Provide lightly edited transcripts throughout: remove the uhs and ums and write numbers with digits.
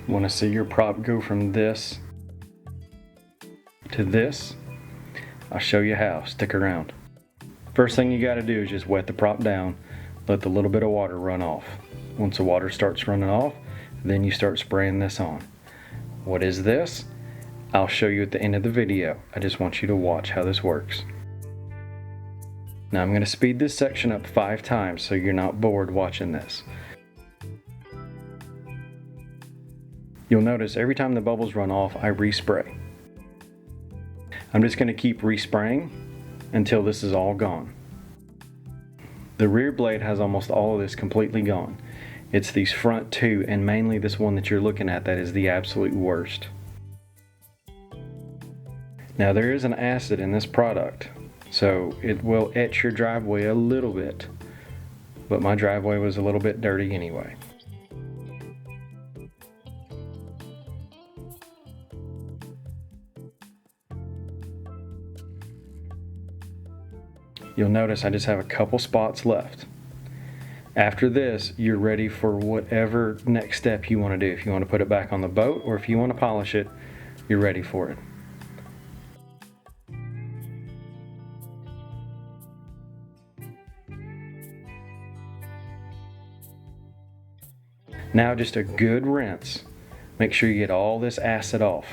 Want to see your prop go from this to this? I'll show you how. Stick around. First thing you got to do is just wet the prop down. Let the little bit of water run off. Once the water starts running off, then you start spraying this on. What is this? I'll show you at the end of the video. I just want you to watch how this works. Now I'm going to speed this section up 5 times so you're not bored watching this. You'll notice every time the bubbles run off, I respray. I'm just going to keep respraying until this is all gone. The rear blade has almost all of this completely gone. It's these front 2 and mainly this one that you're looking at that is the absolute worst. Now there is an acid in this product, so it will etch your driveway a little bit, but my driveway was a little bit dirty anyway. You'll notice I just have a couple spots left. After this, you're ready for whatever next step you want to do. If you want to put it back on the boat or if you want to polish it, you're ready for it. Now just a good rinse. Make sure you get all this acid off.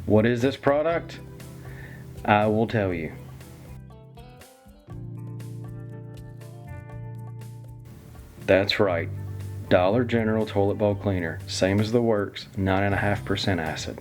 What is this product? I will tell you. That's right, Dollar General Toilet Bowl Cleaner, same as the works, 9.5% acid.